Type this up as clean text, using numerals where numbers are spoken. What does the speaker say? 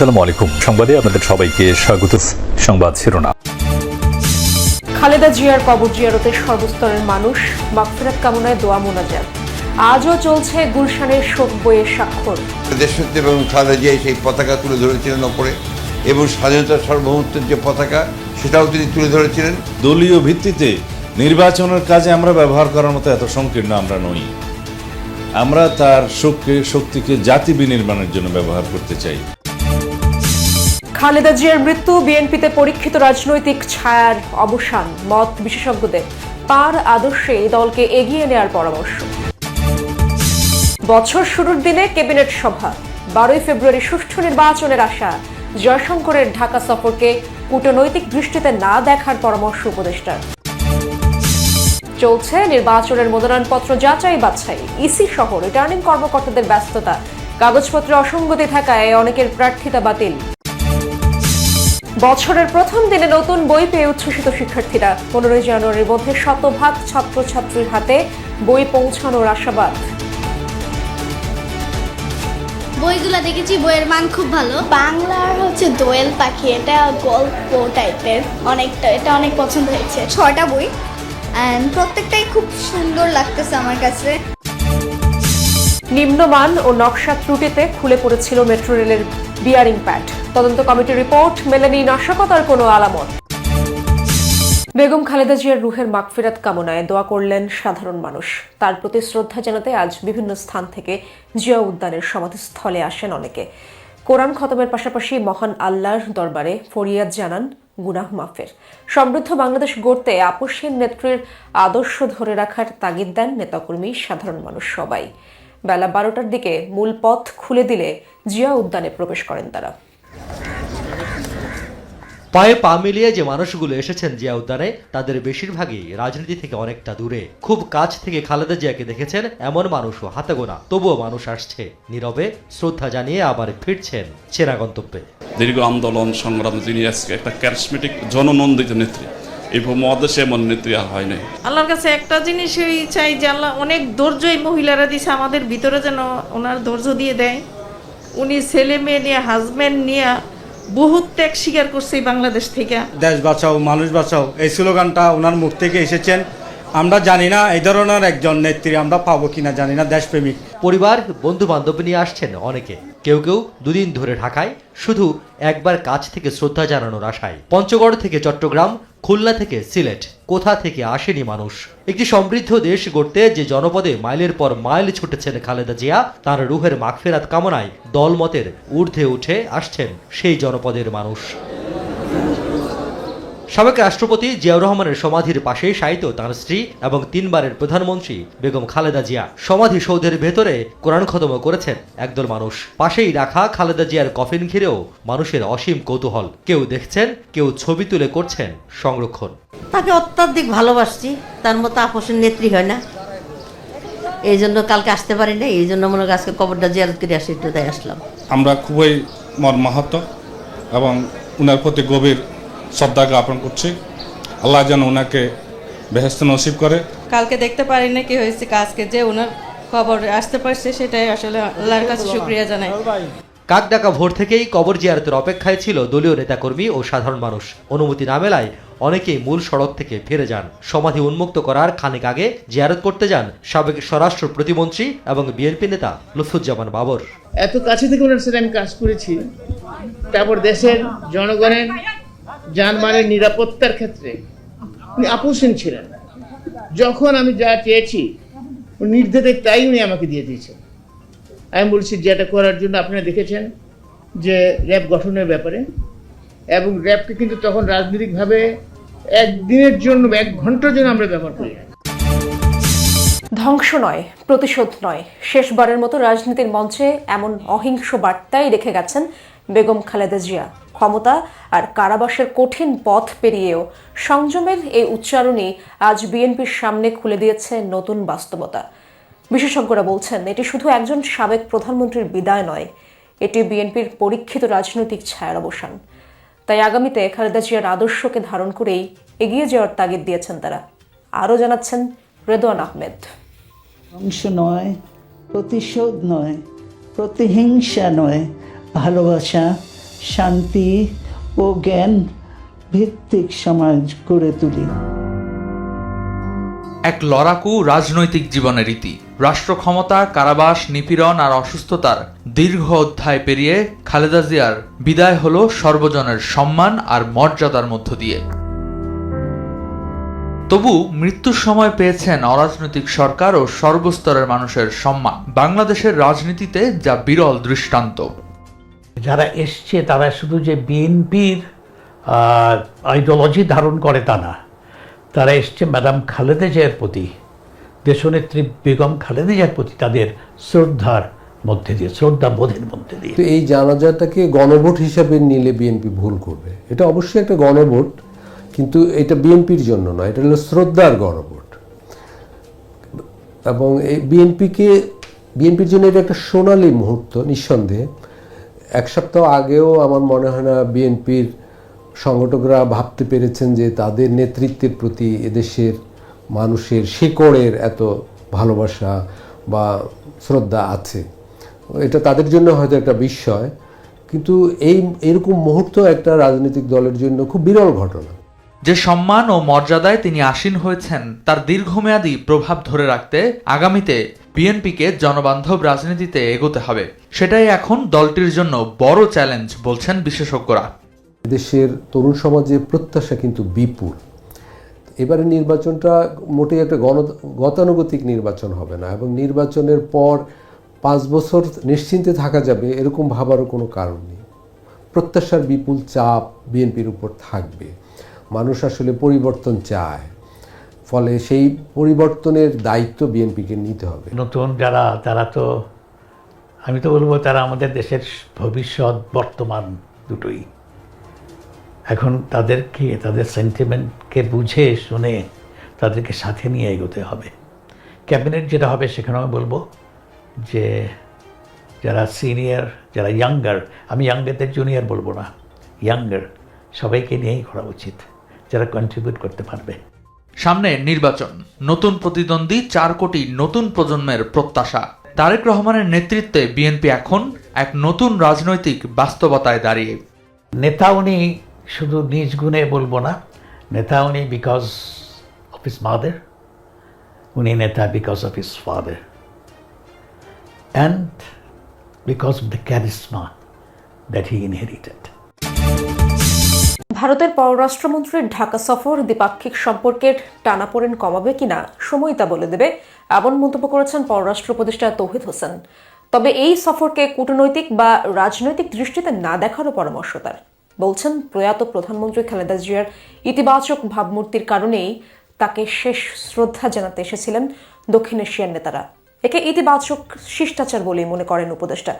আসসালামু আলাইকুম। সংবাদে আপনাদের সবাইকে স্বাগত। সংবাদ শিরোনাম। খালেদা জিয়ার কবর জিয়ারতে সর্বস্তরের মানুষ মাগফিরাত কামনায় দোয়া মোনাজাত। আজও চলছে গুলশানের শোক বইয়ের স্বাক্ষর। দেশনেত্রী এবং খালেদা জিয়া সেই পতাকা তুলে ধরেছিলেন ওপরে, এবং স্বাধীনতার সার্বভৌমত্বের যে পতাকা সেটাও তিনি তুলে ধরেছিলেন। দলীয় ভিত্তিতে নির্বাচনের কাজে আমরা ব্যবহার করার মতো এত সংকীর্ণ আমরা নই। আমরা তার শক্তিকে জাতি বিনির্মাণের জন্য ব্যবহার করতে চাই। খালেদা জিয়ার মৃত্যু বিএনপিতে পরীক্ষিত রাজনৈতিক ছায়ার অবসান, মত বিশেষজ্ঞদের। তার আদর্শে দলকে এগিয়ে নেওয়ার পরামর্শ। বছর শুরুর দিনে ক্যাবিনেট সভা, 12 ফেব্রুয়ারি সুষ্ঠু নির্বাচনের আশা। জয়শঙ্করের ঢাকা সফরকে কূটনৈতিক দৃষ্টিতে না দেখার পরামর্শ উপদেষ্টার। চলছে নির্বাচনের মনোনয়নপত্র যাচাই বাছাই। ইসি সহ রিটার্নিং কর্মকর্তাদের ব্যস্ততা। কাগজপত্রে অসঙ্গতি থাকায় অনেকের প্রার্থিতা বাতিল। বছরের প্রথম দিনে নতুন বই পেয়ে উচ্ছ্বসিত শিক্ষার্থীরা। 15 জানুয়ারির মধ্যে 100% ছাত্রছাত্রীর হাতে বই পৌঁছানোর আশাবাদ। বইগুলো দেখেছি, বইয়ের মান খুব ভালো। বাংলার দোয়েল পাখি, এটা গল্প টাইপের, এটা অনেক পছন্দ হয়েছে। 6টা বই অ্যান্ড প্রত্যেকটাই খুব সুন্দর লাগতেছে আমার কাছে। নিম্নমান ও নকশা ত্রুটিতে খুলে পড়েছিল মেট্রো রেলের বিয়ারিং প্যাড। তদন্ত কমিটির রিপোর্ট মেলেনি নাশকতার কোনো আলামত। বেগম খালেদা জিয়ার রুহের মাগফিরাত কামনায় দোয়া করলেন সাধারণ মানুষ। তার প্রতি শ্রদ্ধা জানাতে আজ বিভিন্ন স্থান থেকে জিয়া উদ্যানের সমাধিস্থলে আসেন অনেকে। কোরআন খতমের পাশাপাশি মহান আল্লাহর দরবারে ফরিয়াদ জানান গুনাহ মাফের। সমৃদ্ধ বাংলাদেশ গড়তে আপসহীন নেত্রীর আদর্শ ধরে রাখার তাগিদ দেন নেতাকর্মী, সাধারণ মানুষ সবাই। বেলা 12টার দিকে মূল পথ খুলে দিলে জিয়া উদ্যানে প্রবেশ করেন তারা। পায়ে পা মিলিয়ে যে মানুষগুলো এসেছেন জিয়া উদ্যানে, তাদের বেশিরভাগই রাজনীতি থেকে অনেকটা দূরে। খুব কাছ থেকে খালেদা জিয়াকে দেখেছেন এমন মানুষও হাতে গোনা। তবুও মানুষ আসছে নীরবে, শ্রদ্ধা জানিয়ে আবার ফিরছেন চেনা গন্তব্যে। দীর্ঘ আন্দোলন সংগ্রাম, তিনি আজকে একটা ক্যারিসমেটিক জননন্দিত নেত্রী। এই মহাদেশে এমন নেত্রী আর হয় নাই। আল্লাহর কাছে একটা জিনিসই চাই যে আল্লাহ অনেক ধৈর্য এই মহিলারা দিছে আমাদের ভিতরে, যেন ওনার ধৈর্য দিয়ে দেয়। উনি ছেলে মেয়ে নিয়ে, হাজব্যান্ড নিয়ে বহুত ত্যাগ স্বীকার করছে এই বাংলাদেশ থেকে। দেশ বাঁচাও, মানুষ বাঁচাও, এই স্লোগানটা ওনার মুখ থেকে এসেছেন। আমরা জানি না এই ধরনের একজন নেত্রী আমরা পাবো কিনা, জানি না। দেশপ্রেমিক পরিবার, বন্ধু বান্ধব নিয়ে আসছেন অনেকে। কেউ কেউ দুদিন ধরে ঢাকায়, শুধু একবার কাছ থেকে শ্রদ্ধা জানানোর আশায়। পঞ্চগড় থেকে চট্টগ্রাম, খুলনা থেকে সিলেট, কোথা থেকে আসেনি মানুষ। একটি সমৃদ্ধ দেশ গড়তে যে জনপদে মাইলের পর মাইল ছুটেছেন খালেদা জিয়া, তার রুহের মাগফিরাত কামনায় দলমতের ঊর্ধ্বে উঠে আসছেন সেই জনপদের মানুষ। সাবেক রাষ্ট্রপতি জিয়াউর রহমানের সমাধির পাশে শায়িত তাঁর স্ত্রী এবং 3 বারের প্রধানমন্ত্রী বেগম খালেদা জিয়া। সমাধি সৌধের ভেতরে কোরআন খতম করেছেন একদল মানুষ। পাশেই রাখা খালেদা জিয়ার কফিন ঘিরেও মানুষের অসীম কৌতূহল। কেউ দেখছেন, কেউ ছবি তুলে করছেন সংরক্ষণ। তাকে অত্যাধিক ভালোবাসছি, তার মতো আপসের নেত্রী হয় না। এই জন্য কালকে আসতে পারি না, এই জন্য মনে হয় আজকে কবরটা জিয়ারত করে আসি, একটু তাই আসলাম। আমরা খুবই মর্মাহত এবং উনার প্রতি গভীর শ্রদ্ধা জ্ঞাপন করছি। আল্লাহ যেন ওনাকে বেহেশত নসিব করে। কালকে দেখতে পারি না কি হয়েছে, আজকে যে ওনার খবর আসতে পারছে সেটাই আসলে আল্লাহর কাছে শুকরিয়া জানাই। কাকডাকা ভোর থেকেই কবর জিয়ারতের অপেক্ষায় ছিল দলীয় নেতাকর্মী ও সাধারণ মানুষ। অনুমতি না মেলায় অনেকেই মূল সড়ক থেকে ফিরে যান। সমাধি উন্মুক্ত করার খানিক আগে জিয়ারত করতে যান সাবেক স্বরাষ্ট্র প্রতিমন্ত্রী এবং বিএনপি নেতা লুৎফুজ্জামান বাবর। এত কাছে থেকে ওনার সাথে আমি কাজ করেছি, তারপর দেশের জনগণের জানমালের নিরাপত্তার ক্ষেত্রে উনি আপোষহীন ছিলেন। যখন আমি যা চেয়েছি নির্দেশে তাই উনি আমাকে দিয়ে দিয়েছেন। আমি বলছি যেটা করার জন্য আপনারা দেখেছেন যে র্যাব গঠনের ব্যাপারে, এবং র্যাবকে কিন্তু তখন রাজনৈতিকভাবে একদিনের জন্য, 1 ঘন্টার জন্য আমরা ব্যবহার করি। ধ্বংস নয়, প্রতিশোধ নয়, শেষবারের মতো রাজনীতির মঞ্চে এমন অহিংস বার্তাই রেখে গেছেন বেগম খালেদা জিয়া। ক্ষমতা আর কারাবাসের কঠিন পথ পেরিয়েও সংযমের এই উচ্চারণই আজ বিএনপির সামনে খুলে দিয়েছে নতুন বাস্তবতা। বিশেষজ্ঞরা বলছেন এটি শুধু একজন সাবেক প্রধানমন্ত্রীর বিদায় নয়, এটি বিএনপির পরীক্ষিত রাজনৈতিক ছায়ার অবসান। তাই আগামীতে খালেদা জিয়ার আদর্শকে ধারণ করেই এগিয়ে যাওয়ার তাগিদ দিয়েছেন তারা। আরও জানাচ্ছেন রেদওয়ান আহমেদ। ধ্বংস নয়, প্রতিশোধ নয়, প্রতিহিংসা নয়, ভালোবাসা, শান্তি ও জ্ঞান ভিত্তিক সমাজ গড়ে তুলি। এক লড়াকু রাজনৈতিক জীবনের রীতি, রাষ্ট্র ক্ষমতা, কারাবাস, নিপীড়ন আর অসুস্থতার দীর্ঘ অধ্যায় পেরিয়ে খালেদা জিয়ার বিদায় হলো সর্বজনের সম্মান আর মর্যাদার মধ্য দিয়ে। তবু মৃত্যুর সময় পেয়েছেন অরাজনৈতিক সরকার ও সর্বস্তরের মানুষের সম্মান, বাংলাদেশের রাজনীতিতে যা বিরল দৃষ্টান্ত। যারা এসছে তারা শুধু যে বিএনপির আইডিওলজি ধারণ করে তা না, তারা এসছে ম্যাডাম খালেদা জিয়ার প্রতি, দেশনেত্রী বেগম খালেদা জিয়ার প্রতি তাদের শ্রদ্ধার মধ্যে দিয়ে, শ্রদ্ধা বোধের মধ্যে দিয়ে। তো এই জানাজাটাকে গণভোট হিসাবে নিলে বিএনপি ভুল করবে। এটা অবশ্যই একটা গণভোট, কিন্তু এটা বিএনপির জন্য নয়, এটা হলো শ্রদ্ধার গণভোট। এবং এই বিএনপির জন্য এটা একটা সোনালী মুহূর্ত নিঃসন্দেহে। এক সপ্তাহ আগেও আমার মনে হয় না বিএনপির সংগঠকরা ভাবতে পেরেছেন যে তাদের নেতৃত্বের প্রতি এদেশের মানুষের শিকড়ের এত ভালোবাসা বা শ্রদ্ধা আছে। এটা তাদের জন্য হয়তো একটা বিস্ময়, কিন্তু এরকম মুহূর্ত একটা রাজনৈতিক দলের জন্য খুব বিরল ঘটনা। যে সম্মান ও মর্যাদায় তিনি আসীন হয়েছেন তার দীর্ঘমেয়াদী প্রভাব ধরে রাখতে আগামীতে বিএনপিকে জনবান্ধব রাজনীতিতে এগোতে হবে। সেটাই এখন দলটির জন্য বড় চ্যালেঞ্জ বলছেন বিশেষজ্ঞরা। দেশের তরুণ সমাজের প্রত্যাশা কিন্তু বিপুল। এবারে নির্বাচনটা মোটেই একটা গতানুগতিক নির্বাচন হবে না, এবং নির্বাচনের পর 5 বছর নিশ্চিন্তে থাকা যাবে এরকম ভাবারও কোনো কারণ নেই। প্রত্যাশার বিপুল চাপ বিএনপির উপর থাকবে। মানুষ আসলে পরিবর্তন চায়, ফলে সেই পরিবর্তনের দায়িত্ব বিএনপিকে নিতে হবে। নতুন যারা, তারা তো, আমি তো বলবো তারা আমাদের দেশের ভবিষ্যৎ বর্তমান দুটোই। এখন তাদেরকে, তাদের সেন্টিমেন্টকে বুঝে শুনে তাদেরকে সাথে নিয়ে এগোতে হবে। ক্যাবিনেট যেটা হবে সেখানে আমি বলবো যে যারা সিনিয়র, যারা ইয়াঙ্গার, আমি ইয়াঙ্গারদের জুনিয়র বলবো না, ইয়াঙ্গার সবাইকে নিয়েই করা উচিত, যারা কন্ট্রিবিউট করতে পারবে। সামনে নির্বাচন, নতুন প্রতিদ্বন্দ্বী, 4 কোটি নতুন প্রজন্মের প্রত্যাশা। তারেক রহমানের নেতৃত্বে বিএনপি এখন এক নতুন রাজনৈতিক বাস্তবতায় দাঁড়িয়ে। নেতা উনি শুধু নিজ গুণে বলবো না, নেতা উনি বিকজ অফ হিজ মাদার, উনি নেতা because of his father, and because of the charisma that he inherited. ভারতের পররাষ্ট্রমন্ত্রীর ঢাকা সফর দ্বিপাক্ষিক সম্পর্কের টানাপোড়েন কমাবে কিনা সময় তা বলে দেবে, এমন মন্তব্য করেছেন পররাষ্ট্র উপদেষ্টা তৌহিদ হোসেন। তবে এই সফরকে কূটনৈতিক বা রাজনৈতিক দৃষ্টিতে না দেখারও পরামর্শ তার। বলছেন প্রয়াত প্রধানমন্ত্রী খালেদা জিয়ার ইতিবাচক ভাবমূর্তির কারণেই তাকে শেষ শ্রদ্ধা জানাতে এসেছিলেন দক্ষিণ এশিয়ার নেতারা। একে ইতিবাচক শিষ্টাচার বলেই মনে করেন উপদেষ্টা।